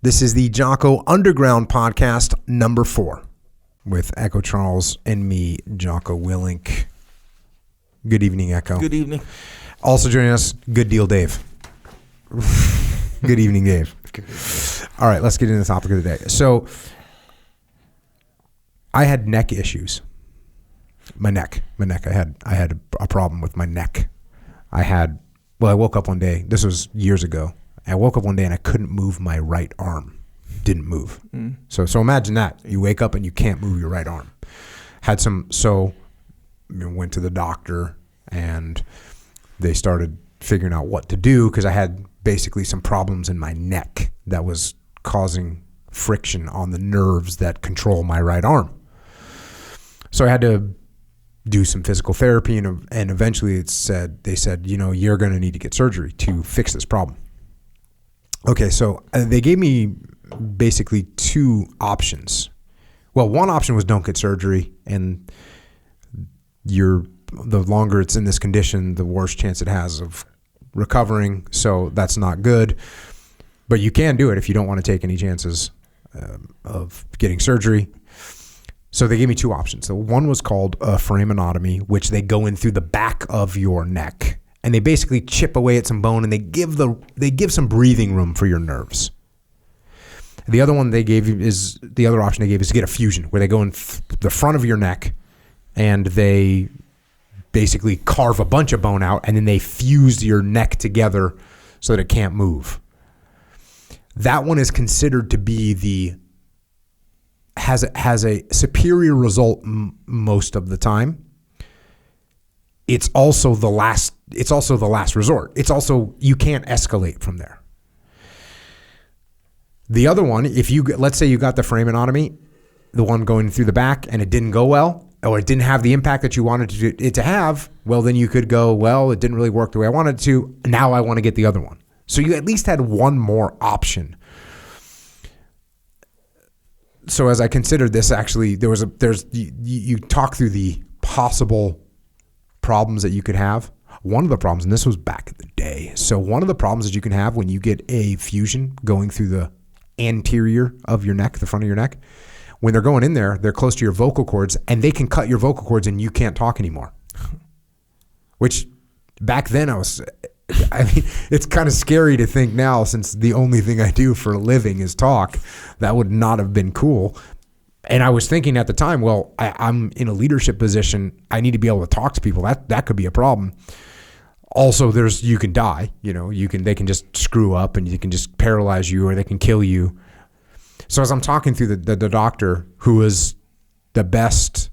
This is the Jocko Underground Podcast number 4 with Echo Charles and me, Jocko Willink. Good evening, Echo. Good evening. Also joining us, Good Deal Dave. Good evening, Dave. All right, let's get into the topic of the day. So, I had neck issues. My neck. I had a problem with my neck. I woke up one day. This was years ago. I woke up one day and I couldn't move my right arm. Didn't move. So imagine that. You wake up and you can't move your right arm. Went to the doctor and they started figuring out what to do because I had basically some problems in my neck that was causing friction on the nerves that control my right arm. So I had to do some physical therapy and eventually they said, you're going to need to get surgery to fix this problem. Okay, so they gave me basically 2 options. Well, one option was don't get surgery, and the longer it's in this condition, the worse chance it has of recovering, so that's not good. But you can do it if you don't want to take any chances of getting surgery. So they gave me 2 options. So one was called a frameotomy, which they go in through the back of your neck. And they basically chip away at some bone, and they give some breathing room for your nerves. The other option they gave is to get a fusion, where they go in the front of your neck, and they basically carve a bunch of bone out, and then they fuse your neck together so that it can't move. That one is considered to be has a superior result most of the time. It's also the last resort. It's also, you can't escalate from there. The other one, let's say you got the frameotomy, the one going through the back, and it didn't go well, or it didn't have the impact that you wanted it to have, well, then you could go, well, it didn't really work the way I wanted it to. Now I want to get the other one. So you at least had one more option. So as I considered this, actually, you talk through the possible problems that you could have. One of the problems, and this was back in the day, so one of the problems that you can have when you get a fusion going through the anterior of your neck, the front of your neck, when they're going in there, they're close to your vocal cords, and they can cut your vocal cords and you can't talk anymore. Which back then it's kind of scary to think now, since the only thing I do for a living is talk. That would not have been cool. And I was thinking at the time, well, I'm in a leadership position. I need to be able to talk to people. That could be a problem. Also, you can die. They can just screw up and you can just paralyze you, or they can kill you. So as I'm talking through the doctor, who was the best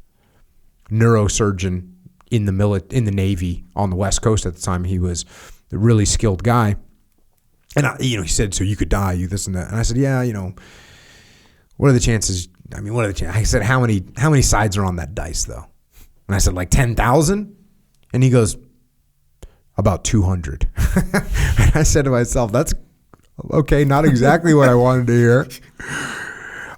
neurosurgeon in the Navy on the West Coast at the time, he was a really skilled guy. And he said, so you could die, you this and that. And I said, yeah, what are the chances? I said, how many sides are on that dice, though? And I said, like 10,000? And he goes, about 200. And I said to myself, that's okay, not exactly what I wanted to hear.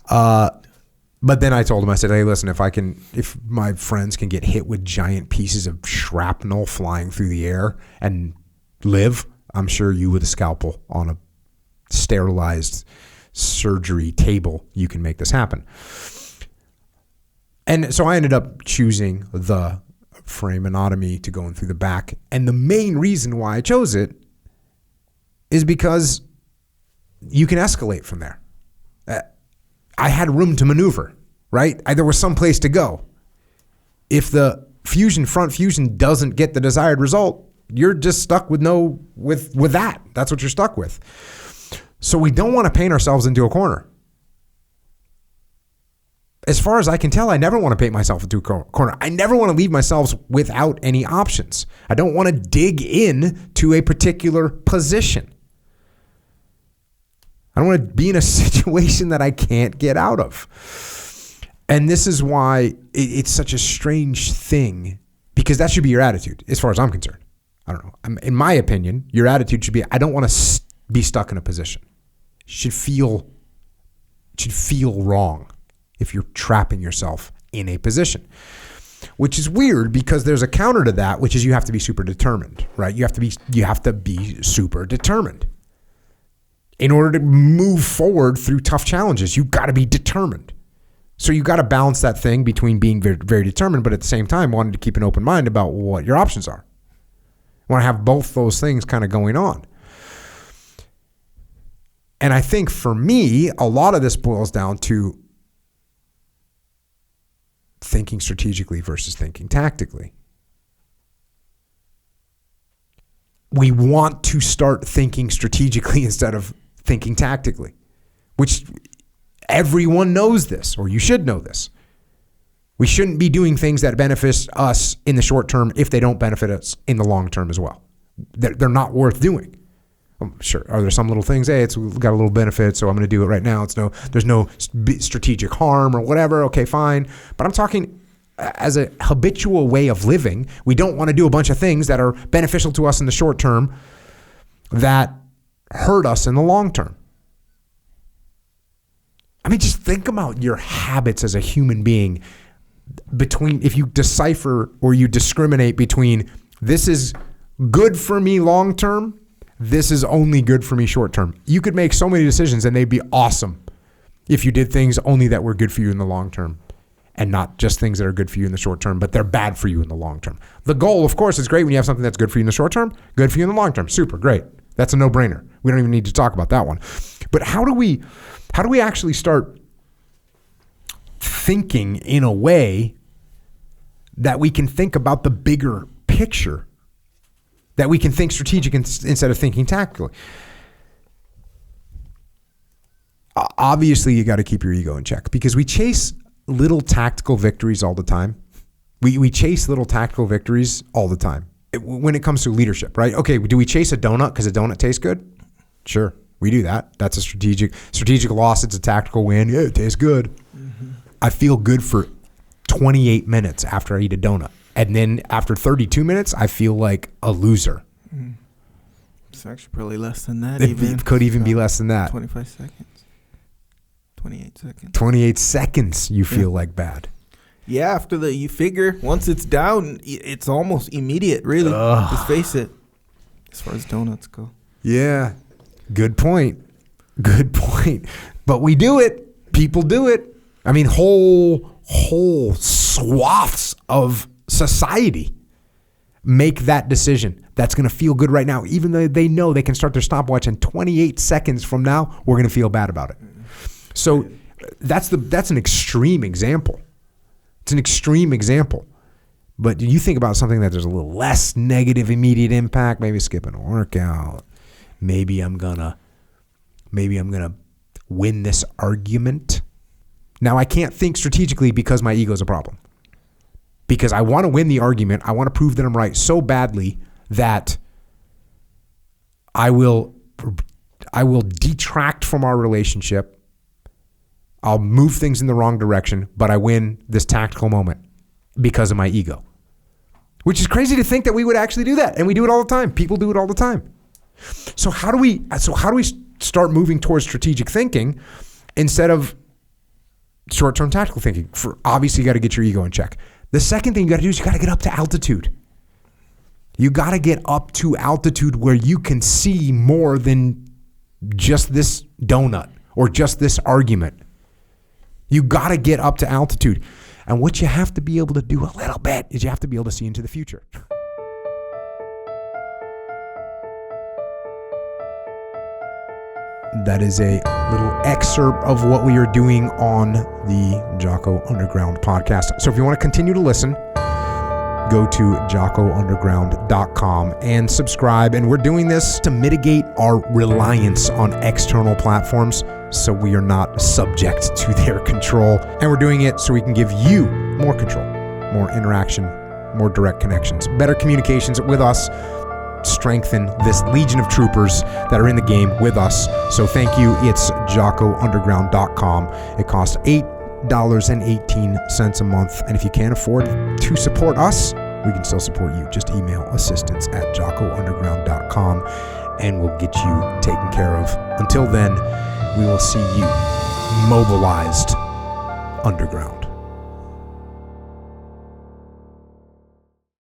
But then I told him, I said, hey, listen, if my friends can get hit with giant pieces of shrapnel flying through the air and live, I'm sure you with a scalpel on a sterilized surgery table, you can make this happen. And so I ended up choosing the frameotomy to go in through the back. And the main reason why I chose it is because you can escalate from there. I had room to maneuver, right? There was some place to go. If the front fusion doesn't get the desired result, you're just stuck with that. That's what you're stuck with. So we don't want to paint ourselves into a corner. As far as I can tell, I never want to paint myself into a corner. I never want to leave myself without any options. I don't want to dig in to a particular position. I don't want to be in a situation that I can't get out of. And this is why it's such a strange thing, because that should be your attitude as far as I'm concerned. I don't know. In my opinion, your attitude should be, I don't want to be stuck in a position. It should feel wrong if you're trapping yourself in a position, which is weird because there's a counter to that, which is you have to be super determined, right? You have to be super determined. in order to move forward through tough challenges, you got to be determined. So you got to balance that thing between being very, very determined, but at the same time wanting to keep an open mind about what your options are. You want to have both those things kind of going on. And I think for me, a lot of this boils down to thinking strategically versus thinking tactically. We want to start thinking strategically instead of thinking tactically, which everyone knows this, or you should know this. We shouldn't be doing things that benefit us in the short term if they don't benefit us in the long term as well. They're not worth doing. Sure, are there some little things? Hey, it's got a little benefit, so I'm going to do it right now. There's no strategic harm or whatever. Okay, fine. But I'm talking as a habitual way of living. We don't want to do a bunch of things that are beneficial to us in the short term that hurt us in the long term. I mean, just think about your habits as a human being. If you decipher or you discriminate between this is good for me long term, this is only good for me short term. You could make so many decisions and they'd be awesome if you did things only that were good for you in the long term and not just things that are good for you in the short term, but they're bad for you in the long term. The goal, of course, is great when you have something that's good for you in the short term, good for you in the long term. Super, great. That's a no-brainer. We don't even need to talk about that one. But how do we actually start thinking in a way that we can think about the bigger picture, that we can think strategic instead of thinking tactically? Obviously, you got to keep your ego in check because we chase little tactical victories all the time. We chase little tactical victories all the time when it comes to leadership, right? Okay, do we chase a donut because a donut tastes good? Sure, we do that. That's a strategic loss. It's a tactical win. Yeah, it tastes good. Mm-hmm. I feel good for 28 minutes after I eat a donut. And then after 32 minutes, I feel like a loser. It's actually probably less than that. It could even be less than that. 25 seconds. 28 seconds. 28 seconds you feel like bad. Yeah, after you figure once it's down, it's almost immediate, really. Just face it. As far as donuts go. Yeah. Good point. But we do it. People do it. I mean, whole swaths of society make that decision. That's going to feel good right now, even though they know they can start their stopwatch and 28 seconds from now, we're going to feel bad about it. So that's an extreme example. It's an extreme example. But you think about something that there's a little less negative immediate impact, maybe skipping a workout. Maybe I'm gonna win this argument. Now I can't think strategically because my ego is a problem. Because I want to win the argument. I want to prove that I'm right so badly that I will detract from our relationship. I'll move things in the wrong direction, but I win this tactical moment because of my ego. Which is crazy to think that we would actually do that. And we do it all the time. People do it all the time. So how do we start moving towards strategic thinking instead of short-term tactical thinking? Obviously, you got to get your ego in check. The second thing you got to do is you got to get up to altitude. You got to get up to altitude where you can see more than just this donut or just this argument. You got to get up to altitude. And what you have to be able to do a little bit is you have to be able to see into the future. That is a little excerpt of what we are doing on the Jocko Underground podcast. So if you want to continue to listen, go to jockounderground.com and subscribe. And we're doing this to mitigate our reliance on external platforms so we are not subject to their control. And we're doing it so we can give you more control, more interaction, more direct connections, better communications with us, strengthen this legion of troopers that are in the game with us. So thank you. It's jockounderground.com. It costs $8.18 a month. And if you can't afford to support us, we can still support you. Just email assistance@jockounderground.com and we'll get you taken care of. Until then, we will see you mobilized underground.